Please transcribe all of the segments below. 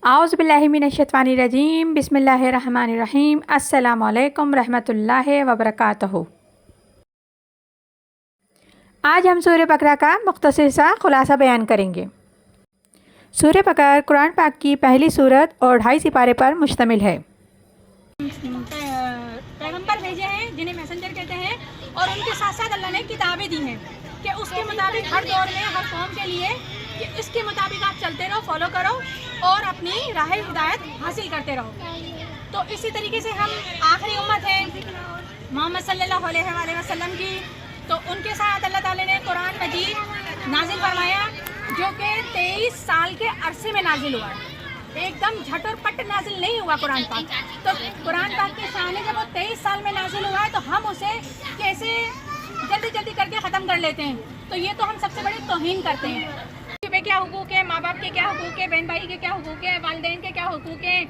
اعوذ باللہ من الشیطان الرجیم بسم اللہ الرحمن الرحیم السلام علیکم رحمۃ اللہ وبرکاتہ۔ آج ہم سورہ بقرہ کا مختصر سا خلاصہ بیان کریں گے۔ سورہ بقرہ قرآن پاک کی پہلی سورت اور 2.5 سپارے پر مشتمل ہے۔ پیغمبر بھیجے ہیں جنہیں میسنجر کہتے ہیں، اور ان کے ساتھ ساتھ اللہ نے کتابیں دی ہیں کہ اس کے مطابق ہر دور میں ہر قوم کے لیے کہ اس کے مطابق آپ چلتے رہو، فالو کرو اور اپنی راہ ہدایت حاصل کرتے رہو۔ تو اسی طریقے سے ہم آخری امت ہیں محمد صلی اللہ علیہ وآلہ وسلم کی، تو ان کے ساتھ اللہ تعالیٰ نے قرآن مجید نازل فرمایا جو کہ 23 سال کے عرصے میں نازل ہوا ہے۔ ایک دم جھٹ اور پٹ نازل نہیں ہوا قرآن پاک۔ تو قرآن پاک کی شان ہے جب وہ 23 سال میں نازل ہوا ہے تو ہم اسے کیسے جلدی کر کے ختم کر لیتے ہیں؟ تو یہ تو ہم سب سے بڑی توہین کرتے ہیں۔ پہ کیا حقوق ہے، ماں باپ کے کیا حقوق ہے، بہن بھائی کے کیا حقوق ہے، والدین کے کیا حقوق ہیں،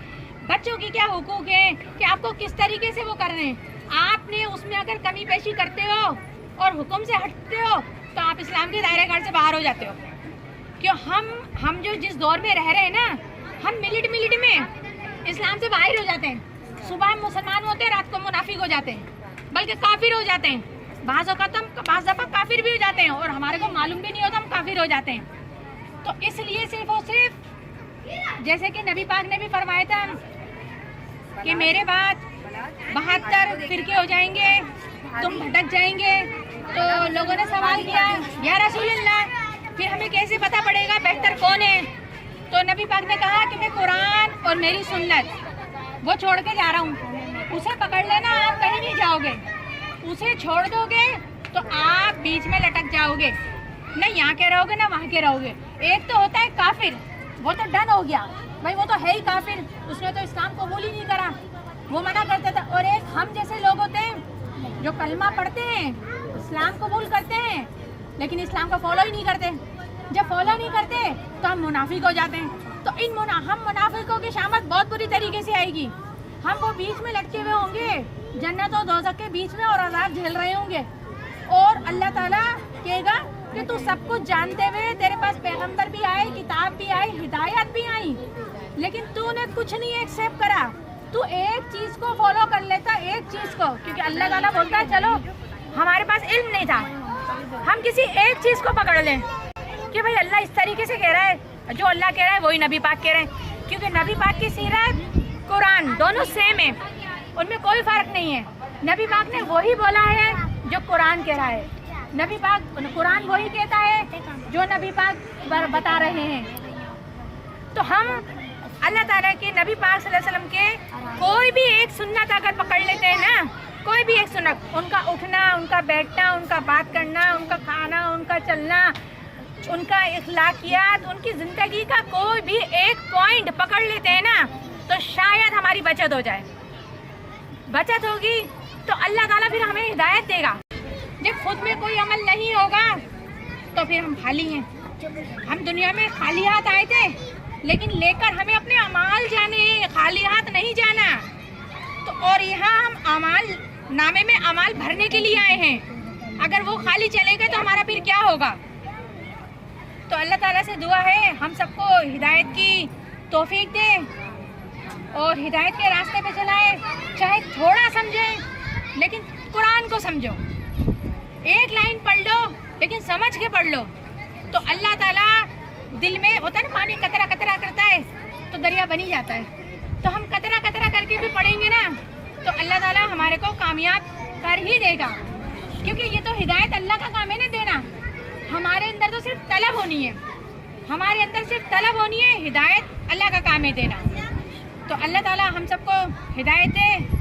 بچوں کی کیا حقوق ہے، کہ آپ کو کس طریقے سے وہ کر رہے ہیں۔ آپ نے اس میں اگر کمی پیشی کرتے ہو اور حکم سے ہٹتے ہو تو آپ اسلام کے دائرہ کار سے باہر ہو جاتے ہو۔ کیوں ہم جو جس دور میں رہ رہے ہیں نا، ہم ملٹ میں اسلام سے باہر ہو جاتے ہیں۔ صبح ہم مسلمان ہوتے ہیں، رات کو منافق ہو جاتے ہیں، بلکہ کافر ہو جاتے ہیں۔ بعض اوقات ہم بعض دفعہ کافر بھی ہو جاتے ہیں اور ہمارے کو معلوم بھی نہیں ہوتا ہم کافر ہو جاتے ہیں۔ تو اس لیے صرف اور صرف جیسے کہ نبی پاک نے بھی فرمایا تھا کہ میرے بعد 72 فرقے ہو جائیں گے، تم بھٹک جائیں گے۔ تو لوگوں نے سوال کیا یا رسول اللہ پھر ہمیں کیسے پتہ پڑے گا بہتر کون ہے؟ تو نبی پاک نے کہا کہ میں قرآن اور میری سنت وہ چھوڑ کے جا رہا ہوں، اسے پکڑ لینا، آپ کہیں نہیں جاؤ گے۔ اسے چھوڑ دو گے تو آپ بیچ میں لٹک جاؤ گے، نہ یہاں کے رہو گے نہ وہاں کے رہو گے۔ ایک تو ہوتا ہے کافر، وہ تو ڈن ہو گیا بھائی، وہ تو ہے ہی کافر، اس نے تو اسلام قبول ہی نہیں کرا، وہ منع کرتا تھا۔ اور ایک ہم جیسے لوگ ہوتے ہیں جو کلمہ پڑھتے ہیں، اسلام قبول کرتے ہیں لیکن اسلام کو فالو ہی نہیں کرتے۔ جب فالو نہیں کرتے تو ہم منافق ہو جاتے ہیں۔ تو ہم منافقوں کی شامت بہت بری طریقے سے آئے گی۔ ہم وہ بیچ میں لٹکے ہوئے ہوں گے، جنت و دوزخ کے بیچ میں، اور عذاب جھیل رہے ہوں گے، اور اللہ تعالیٰ کہے گا کہ تو سب کچھ جانتے ہوئے تیرے پاس پیغمبر بھی آئے، کتاب بھی آئی، ہدایت بھی آئی، لیکن تو نے کچھ نہیں ایکسیپٹ کرا۔ تو ایک چیز کو فالو کر لیتا، ایک چیز کو، کیونکہ اللہ تعالیٰ بولتا ہے چلو ہمارے پاس علم نہیں تھا، ہم کسی ایک چیز کو پکڑ لیں کہ بھائی اللہ اس طریقے سے کہہ رہا ہے، جو اللہ کہہ رہا ہے وہی نبی پاک کہہ رہے ہیں، کیونکہ نبی پاک کی سیرت قرآن دونوں سیم ہیں، ان میں کوئی فرق نہیں ہے۔ نبی پاک نے وہی بولا ہے جو قرآن کہہ رہا ہے، نبی پاک قرآن وہی کہتا ہے جو نبی پاک بتا رہے ہیں۔ تو ہم اللہ تعالیٰ کے نبی پاک صلی اللہ علیہ وسلم کے کوئی بھی ایک سنت اگر پکڑ لیتے ہیں نا، کوئی بھی ایک سنت، ان کا اٹھنا، ان کا بیٹھنا، ان کا بات کرنا، ان کا کھانا، ان کا چلنا، ان کا اخلاقیات، ان کی زندگی کا کوئی بھی ایک پوائنٹ پکڑ لیتے ہیں نا، تو شاید ہماری بچت ہو جائے۔ بچت ہوگی تو اللہ تعالیٰ پھر ہمیں ہدایت دے گا۔ جب خود میں کوئی عمل نہیں ہوگا تو پھر ہم خالی ہیں۔ ہم دنیا میں خالی ہاتھ آئے تھے، لیکن لے کر ہمیں اپنے اعمال جانے ہیں، خالی ہاتھ نہیں جانا۔ تو اور یہاں ہم اعمال نامے میں اعمال بھرنے کے لیے آئے ہیں، اگر وہ خالی چلے گئے تو ہمارا پھر کیا ہوگا؟ تو اللہ تعالیٰ سے دعا ہے ہم سب کو ہدایت کی توفیق دے اور ہدایت کے راستے پہ چلائے، چاہے تھوڑا سمجھیں لیکن قرآن کو سمجھو، ایک لائن پڑھ لو لیکن سمجھ کے پڑھ لو، تو اللہ تعالیٰ دل میں ہوتا ہے نا پانی قطرہ قطرہ کرتا ہے تو دریا بنی جاتا ہے۔ تو ہم قطرہ قطرہ کر کے بھی پڑھیں گے نا تو اللہ تعالیٰ ہمارے کو کامیاب کر ہی دے گا، کیونکہ یہ تو ہدایت اللہ کا کام ہے نا دینا۔ ہمارے اندر تو صرف طلب ہونی ہے، ہمارے اندر صرف طلب ہونی ہے، ہدایت اللہ کا کام ہے دینا۔ تو اللہ تعالیٰ ہم سب کو ہدایت دے۔